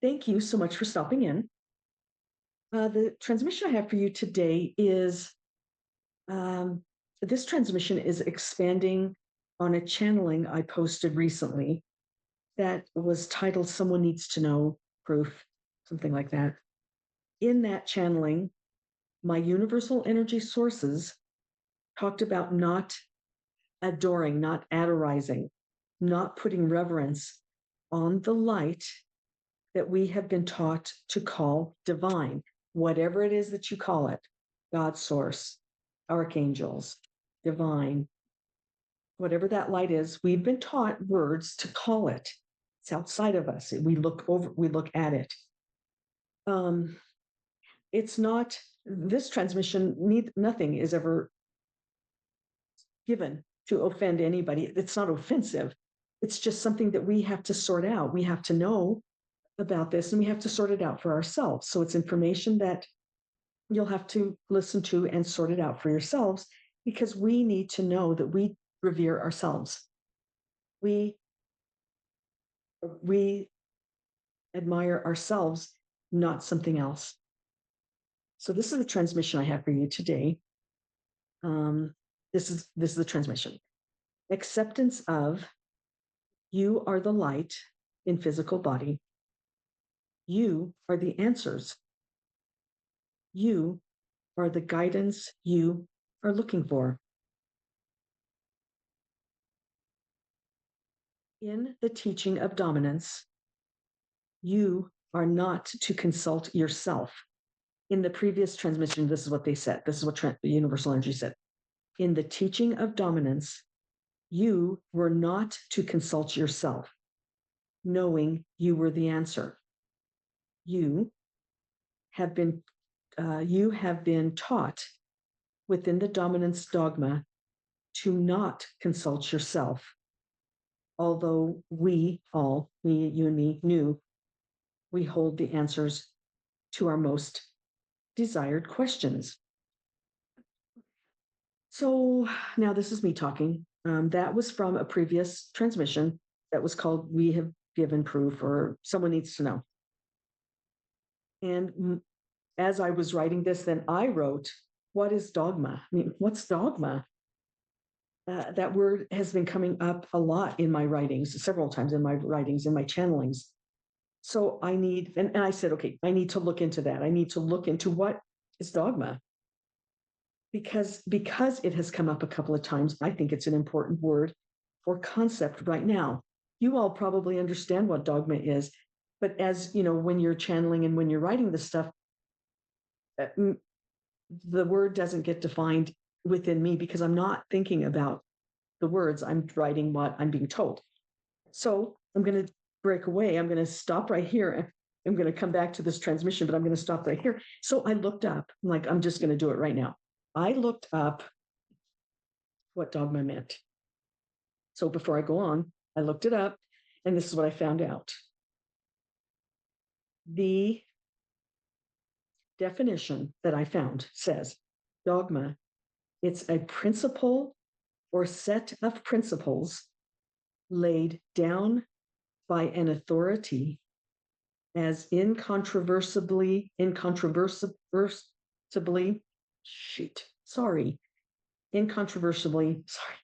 Thank you so much for stopping in. The transmission I have for you today is this transmission is expanding on a channeling I posted recently that was titled Someone Needs to Know Proof, something like that. In that channeling, my universal energy sources talked about not adoring, not adorizing, not putting reverence on the light that we have been taught to call divine, whatever it is that you call it, God source, archangels, divine, whatever that light is, we've been taught words to call it. It's outside of us. We look at it. It's not this transmission, nothing is ever given to offend anybody. It's not offensive. It's just something that we have to sort out. We have to know about this and we have to sort it out for ourselves. So it's information that you'll have to listen to and sort it out for yourselves, because we need to know that we revere ourselves. We admire ourselves, not something else. So this is the transmission I have for you today. This is the transmission. Acceptance of you are the light in physical body. You are the answers. You are the guidance you are looking for. In the teaching of dominance, you are not to consult yourself. In the previous transmission, this is what they said. This is what the universal energy said. In the teaching of dominance, you were not to consult yourself, knowing you were the answer. You have been taught within the dominance dogma to not consult yourself. Although we all, me, you and me, knew we hold the answers to our most desired questions. So now this is me talking. That was from a previous transmission that was called We Have Given Proof, or Someone Needs to Know. And as I was writing this, then I wrote, what is dogma? I mean, what's dogma? That word has been coming up a lot in my writings, several times in my writings, in my channelings. So I need, and I said, okay, I need to look into that. I need to look into what is dogma. Because it has come up a couple of times, I think it's an important word or concept right now. You all probably understand what dogma is, but as you know, when you're channeling and when you're writing this stuff, the word doesn't get defined within me because I'm not thinking about the words. I'm writing what I'm being told. So I'm going to break away. I'm going to stop right here. I'm going to come back to this transmission, but I'm going to stop right here. So I looked up, I'm just going to do it right now. I looked up what dogma meant. So before I go on, I looked it up, and this is what I found out. The definition that I found says, dogma, it's a principle or set of principles laid down by an authority as incontrovertibly,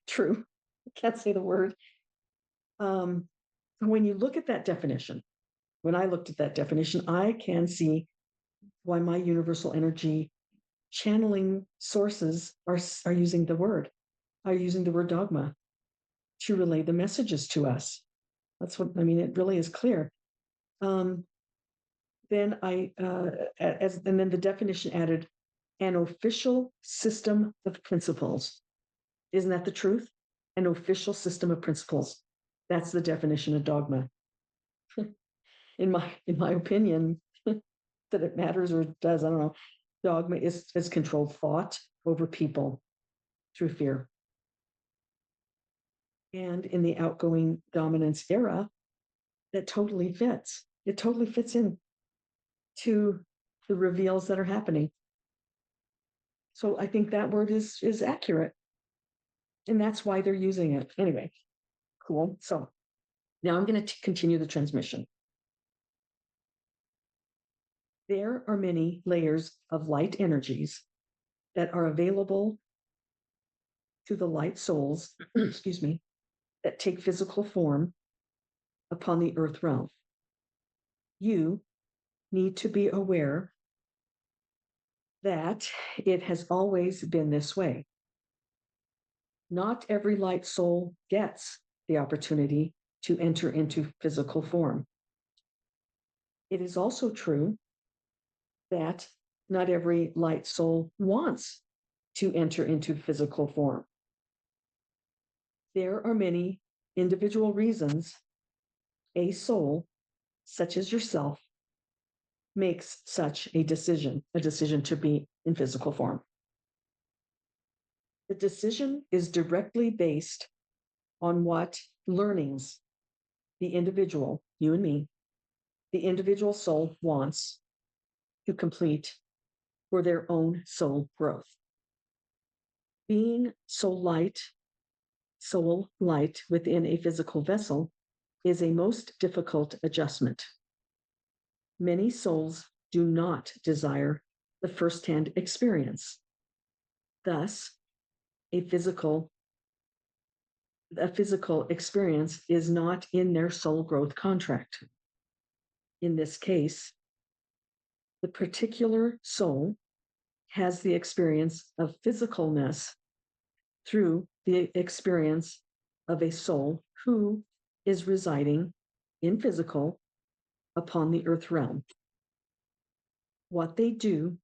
true. I can't say the word. When you look at that definition, when I looked at that definition, I can see why my universal energy channeling sources are using the word dogma to relay the messages to us. That's what I mean. It really is clear. Then then the definition added an official system of principles. Isn't that the truth? An official system of principles. That's the definition of dogma. in my opinion, that it matters or it does, I don't know. Dogma is controlled thought over people through fear. And in the outgoing dominance era, that totally fits. It totally fits in to the reveals that are happening. So I think that word is accurate. And that's why they're using it. Anyway, cool. So now I'm going to continue the transmission. There are many layers of light energies that are available to the light souls, excuse me, that take physical form upon the earth realm. You need to be aware that it has always been this way. Not every light soul gets the opportunity to enter into physical form. It is also true that not every light soul wants to enter into physical form. There are many individual reasons a soul, such as yourself, makes such a decision to be in physical form. The decision is directly based on what learnings the individual, you and me, the individual soul wants to complete for their own soul growth. Being soul light within a physical vessel is a most difficult adjustment. Many souls do not desire the firsthand experience. Thus, a physical experience is not in their soul growth contract. In this case, the particular soul has the experience of physicalness through the experience of a soul who is residing in physical upon the earth realm. What they do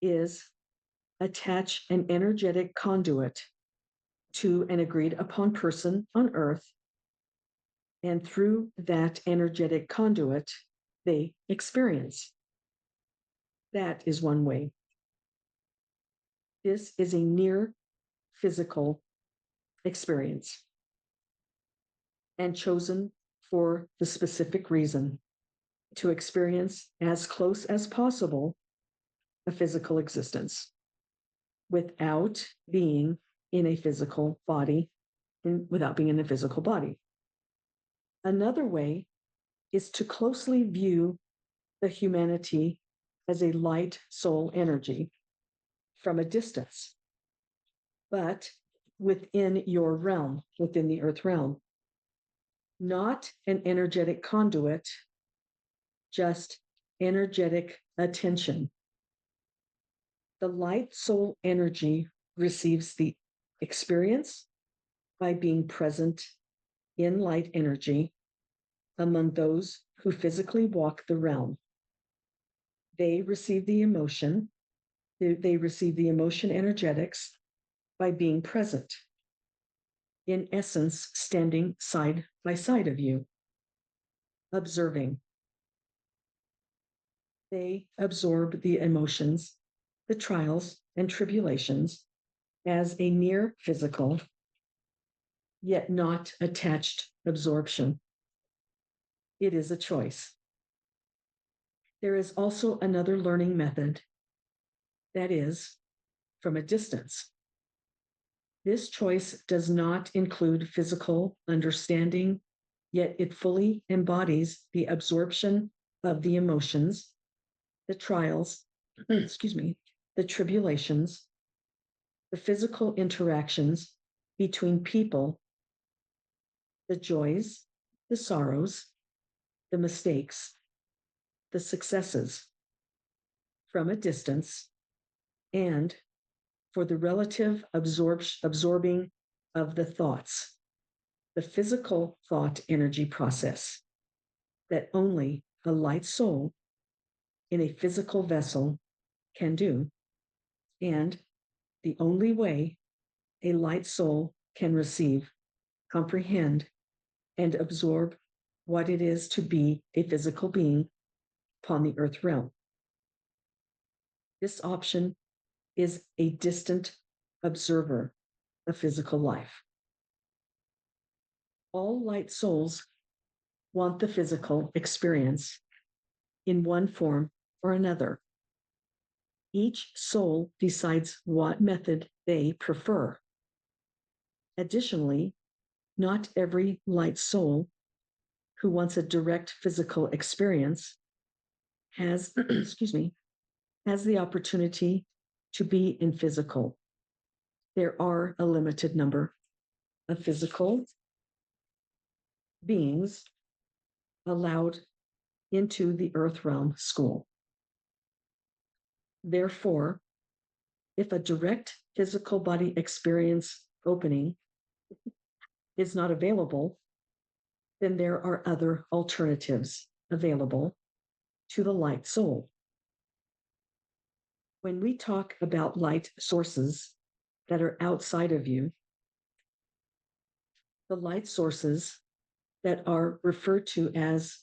is attach an energetic conduit to an agreed upon person on earth, and through that energetic conduit, they experience. That is one way. This is a near physical experience and chosen for the specific reason to experience as close as possible a physical existence without being in a physical body and without being in a physical body. Another way is to closely view the humanity as a light soul energy from a distance, but within your realm, within the earth realm. Not an energetic conduit, just energetic attention. The light soul energy receives the experience by being present in light energy among those who physically walk the realm. They receive the emotion, they receive the emotion energetics by being present. In essence, standing side by side of you, observing. They absorb the emotions, the trials and tribulations as a near physical, yet not attached absorption. It is a choice. There is also another learning method, that is, from a distance. This choice does not include physical understanding, yet it fully embodies the absorption of the emotions, the trials, the tribulations, the physical interactions between people, the joys, the sorrows, the mistakes, the successes from a distance, and for the relative absorbing of the thoughts, the physical thought energy process that only a light soul in a physical vessel can do, and the only way a light soul can receive, comprehend, and absorb what it is to be a physical being upon the earth realm. This option is a distant observer of physical life. All light souls want the physical experience in one form or another. Each soul decides what method they prefer. Additionally, not every light soul who wants a direct physical experience has, excuse me, has the opportunity to be in physical. There are a limited number of physical beings allowed into the earth realm school. Therefore, if a direct physical body experience opening is not available, then there are other alternatives available to the light soul. When we talk about light sources that are outside of you, the light sources that are referred to as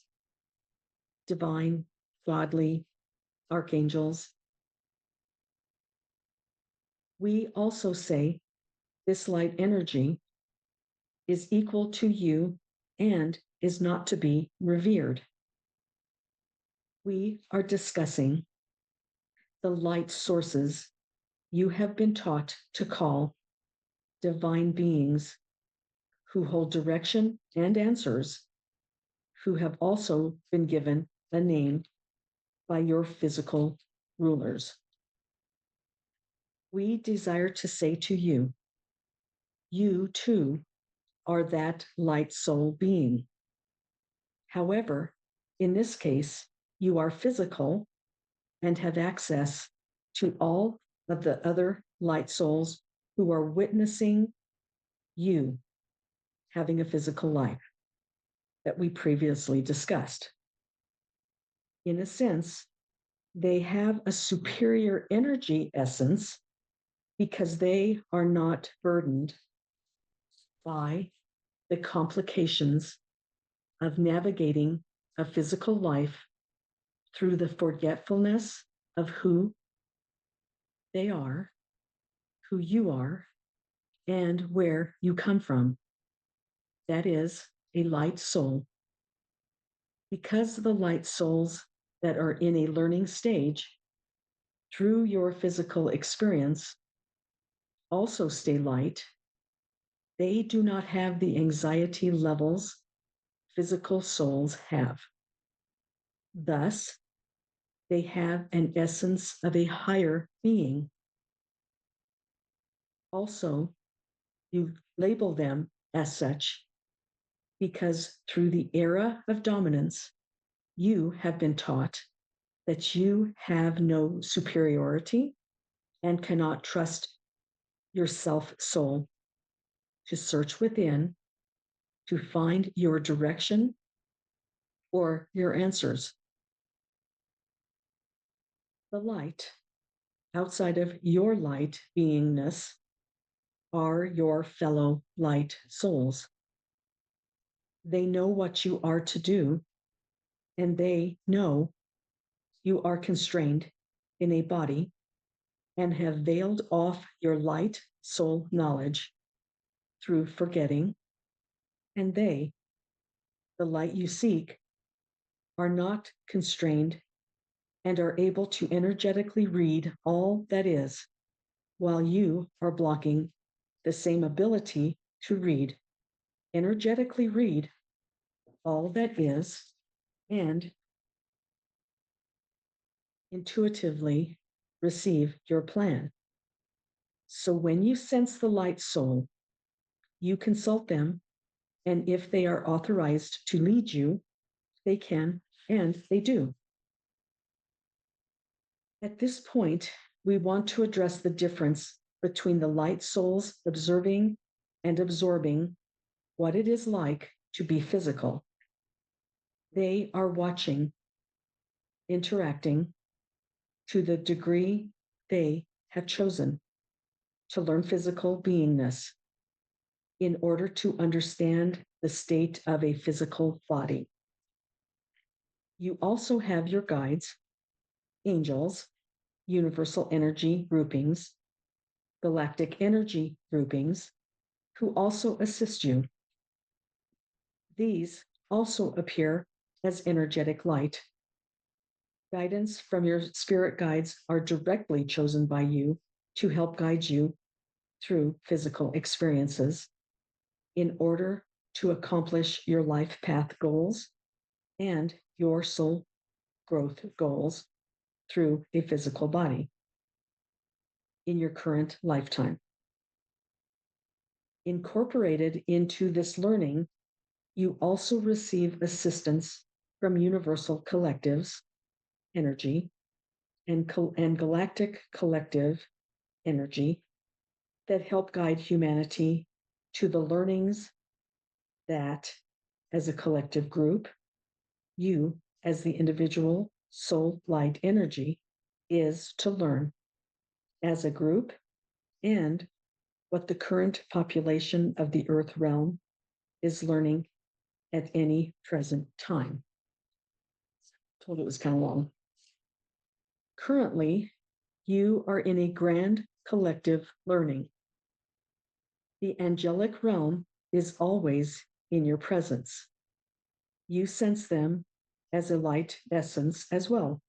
divine, godly, archangels, we also say this light energy is equal to you and is not to be revered. We are discussing the light sources you have been taught to call divine beings who hold direction and answers, who have also been given a name by your physical rulers. We desire to say to you, you too are that light soul being. However, in this case, you are physical and have access to all of the other light souls who are witnessing you having a physical life that we previously discussed. In a sense, they have a superior energy essence because they are not burdened by the complications of navigating a physical life through the forgetfulness of who they are, who you are, and where you come from. That is a light soul. Because the light souls that are in a learning stage through your physical experience also stay light, they do not have the anxiety levels physical souls have. Thus, they have an essence of a higher being. Also, you label them as such because through the era of dominance, you have been taught that you have no superiority and cannot trust your self soul to search within to find your direction or your answers. The light outside of your light beingness are your fellow light souls. They know what you are to do, and they know you are constrained in a body and have veiled off your light soul knowledge through forgetting, and they, the light you seek, are not constrained and are able to energetically read all that is, while you are blocking the same ability to read, energetically read all that is, and intuitively receive your plan. So when you sense the light soul, you consult them, and if they are authorized to lead you, they can and they do. At this point, we want to address the difference between the light souls observing and absorbing what it is like to be physical. They are watching, interacting to the degree they have chosen to learn physical beingness in order to understand the state of a physical body. You also have your guides, angels, universal energy groupings, galactic energy groupings, who also assist you. These also appear as energetic light. Guidance from your spirit guides are directly chosen by you to help guide you through physical experiences in order to accomplish your life path goals and your soul growth goals through a physical body in your current lifetime. Incorporated into this learning, you also receive assistance from universal collectives, energy, and galactic collective energy that help guide humanity to the learnings that, as a collective group, you, as the individual soul light energy, is to learn as a group, and what the current population of the earth realm is learning at any present time. Told it was kind of long. Currently, you are in a grand collective learning. The angelic realm is always in your presence. You sense them as a light essence as well.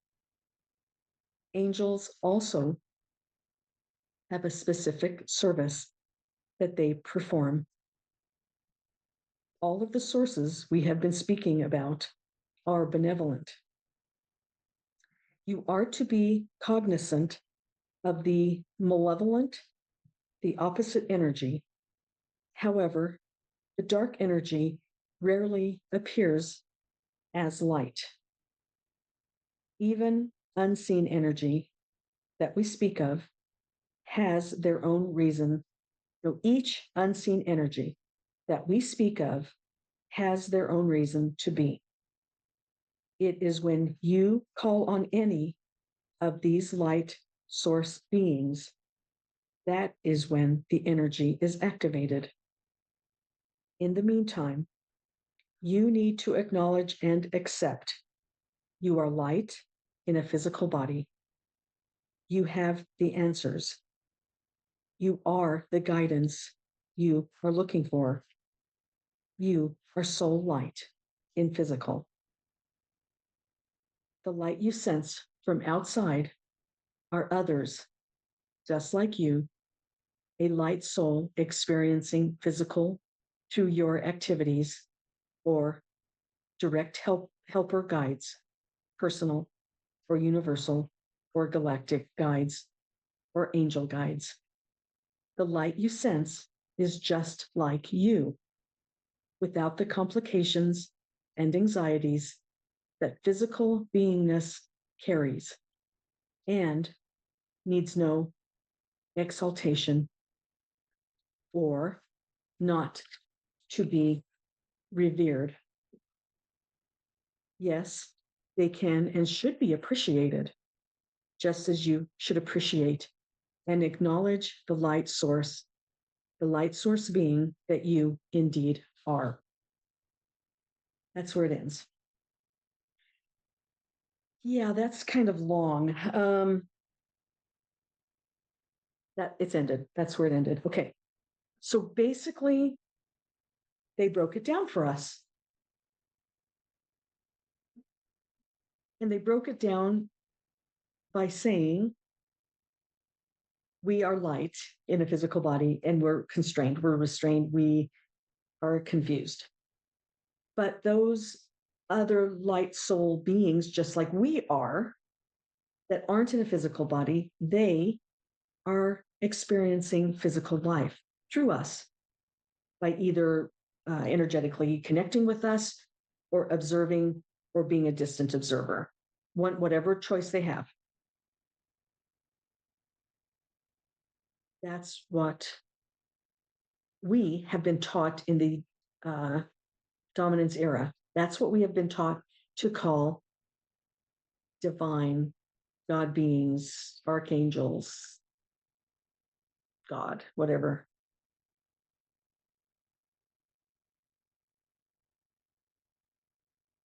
Angels also have a specific service that they perform. All of the sources we have been speaking about are benevolent. You are to be cognizant of the malevolent, the opposite energy. However, the dark energy rarely appears as light. Even unseen energy that we speak of has their own reason. So each unseen energy that we speak of has their own reason to be. It is when you call on any of these light source beings, that is when the energy is activated. In the meantime, you need to acknowledge and accept you are light in a physical body. You have the answers. You are the guidance you are looking for. You are soul light in physical. The light you sense from outside are others, just like you, a light soul experiencing physical through your activities or direct helper guides, personal or universal or galactic guides or angel guides. The light you sense is just like you, without the complications and anxieties that physical beingness carries, and needs no exaltation or not to be revered. Yes, they can and should be appreciated, just as you should appreciate and acknowledge the light source being that you indeed are. That's where it ends. Yeah, that's kind of long. That it's ended. That's where it ended. Okay. So basically, they broke it down for us. And they broke it down by saying we are light in a physical body and we're constrained, we're restrained, we are confused. But those other light soul beings, just like we are, that aren't in a physical body, they are experiencing physical life through us by either energetically connecting with us or observing or being a distant observer, whatever choice they have. That's what we have been taught in the dominance era. That's what we have been taught to call divine God beings, archangels, God, whatever.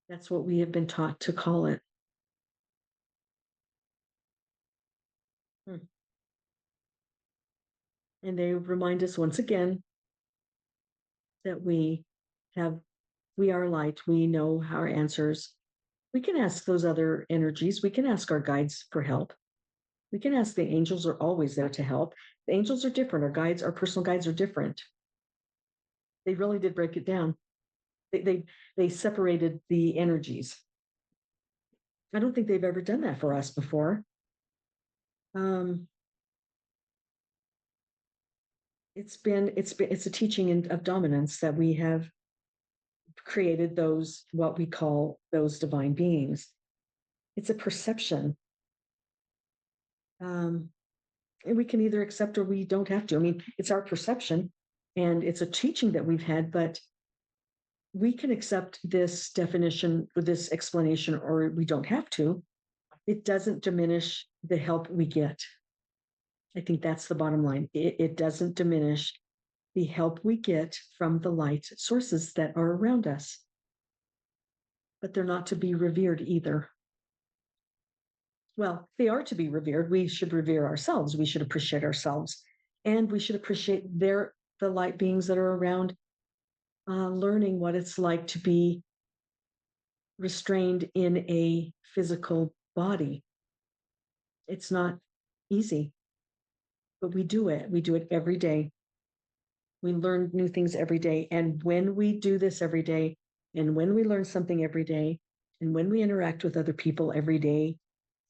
That's what we have been taught to call it. And they remind us once again that we are light. We know our answers. We can ask those other energies. We can ask our guides for help. We can ask the angels are always there to help. The angels are different. Our guides, our personal guides are different. They really did break it down. They separated the energies I don't think they've ever done that for us before. Um, it's a teaching of dominance that we have created those, what we call those divine beings. It's a perception. And we can either accept or we don't have to. I mean, it's our perception and it's a teaching that we've had, but we can accept this definition or this explanation, or we don't have to. It doesn't diminish the help we get. I think that's the bottom line. It doesn't diminish the help we get from the light sources that are around us, but they're not to be revered either. Well, they are to be revered. We should revere ourselves. We should appreciate ourselves, and we should appreciate the light beings that are around, learning what it's like to be restrained in a physical body. It's not easy, but we do it. We do it every day. We learn new things every day. And when we do this every day, and when we learn something every day, and when we interact with other people every day,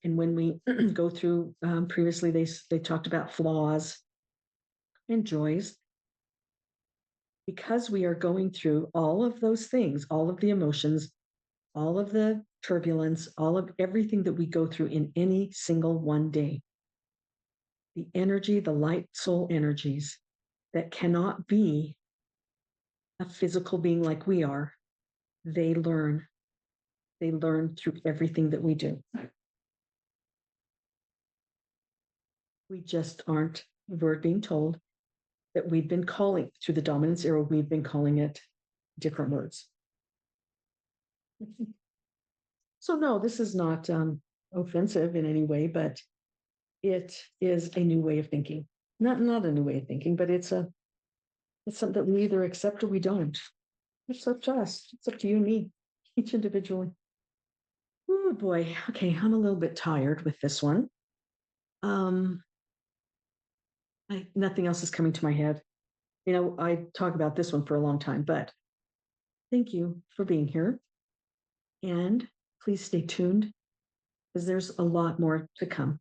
and when we go through, previously they talked about flaws and joys, because we are going through all of those things, all of the emotions, all of the turbulence, all of everything that we go through in any single one day, the energy, the light soul energies that cannot be a physical being like we are, they learn through everything that we do. We just aren't, we're being told that we've been calling through the dominance era, we've been calling it different words. So no, this is not offensive in any way, but it is a new way of thinking. Not a new way of thinking, but it's something that we either accept or we don't. It's up to us. It's up to you and me, each individually. Oh boy. Okay, I'm a little bit tired with this one. Nothing else is coming to my head. You know, I talk about this one for a long time, but thank you for being here. And please stay tuned because there's a lot more to come.